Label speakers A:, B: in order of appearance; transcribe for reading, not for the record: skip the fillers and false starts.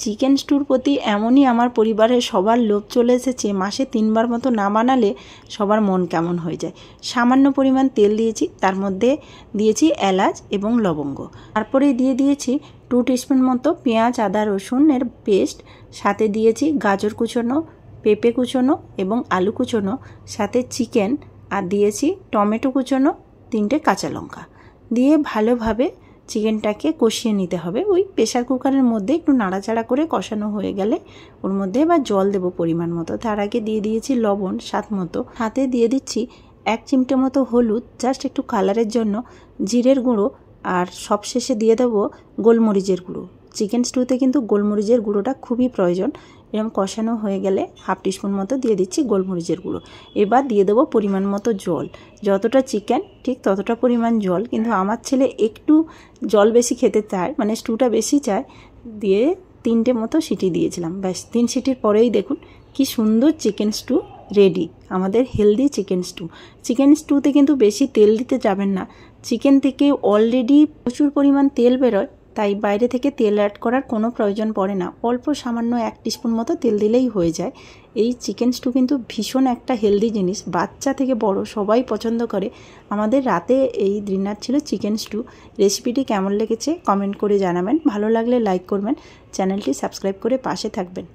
A: Chicken স্টুর প্রতি এমনই আমার পরিবারের সবার লোভ চলে এসেছে, মাসে 3 বার মতো না বানালে সবার মন কেমন হয়ে যায়। সামান্য পরিমাণ তেল দিয়েছি, তার মধ্যে দিয়েছি এলাচ এবং লবঙ্গ, তারপরে দিয়ে দিয়েছি 2 টিস্পুন মতো পেঁয়াজ আদা রসুনের পেস্ট, সাথে দিয়েছি গাজর কুচোনো, পেঁপে কুচোনো এবং আলু কুচোনো, সাথে চিকেন, আর দিয়েছি টমেটো কুচোনো, 3টে কাঁচা লঙ্কা দিয়ে ভালোভাবে চিকেনটাকে কষিয়ে নিতে হবে। ওই প্রেসার কুকারের মধ্যে একটু নাড়াচাড়া করে কষানো হয়ে গেলে ওর মধ্যে এবার জল দেবো পরিমাণ মতো। তার আগে দিয়ে দিয়েছি লবণ স্বাদ মতো, হাতে দিয়ে দিচ্ছি 1 চিমটে মতো হলুদ জাস্ট একটু কালারের জন্য, জিরের গুঁড়ো, আর সবশেষে দিয়ে দেবো গোলমরিচের গুঁড়ো। চিকেন স্টুতে কিন্তু গোলমরিচের গুঁড়োটা খুবই প্রয়োজন। এরকম কষানো হয়ে গেলে 1/2 টিস্পুন মতো দিয়ে দিচ্ছি গোলমরিচের গুঁড়ো। এবার দিয়ে দেবো পরিমাণ মতো জল, যতটা চিকেন ঠিক ততটা পরিমাণ জল, কিন্তু আমার ছেলে একটু জল বেশি খেতে চায়, মানে স্টুটা বেশি চায়, দিয়ে 3টে মতো সিটি দিয়েছিলাম। ব্যাস 3 সিটির পরেই দেখুন কি সুন্দর চিকেন স্টু রেডি, আমাদের হেলদি চিকেন স্টু। চিকেন স্টুতে কিন্তু বেশি তেল দিতে যাবেন না, চিকেন থেকে অলরেডি প্রচুর পরিমাণ তেল বেরোয়, তাই বাইরে থেকে তেল অ্যাড করার কোনো প্রয়োজন পড়ে না। অল্প সামান্য 1 টিস্পুন মতো তেল দিলেই হয়ে যায়। এই চিকেন স্টু কিন্তু ভীষণ একটা হেলদি জিনিস, বাচ্চা থেকে বড় সবাই পছন্দ করে। আমাদের রাতে এই ডিনার ছিল চিকেন স্টু। রেসিপিটি কেমন লেগেছে কমেন্ট করে জানাবেন, ভালো লাগলে লাইক করবেন, চ্যানেলটি সাবস্ক্রাইব করে পাশে থাকবেন।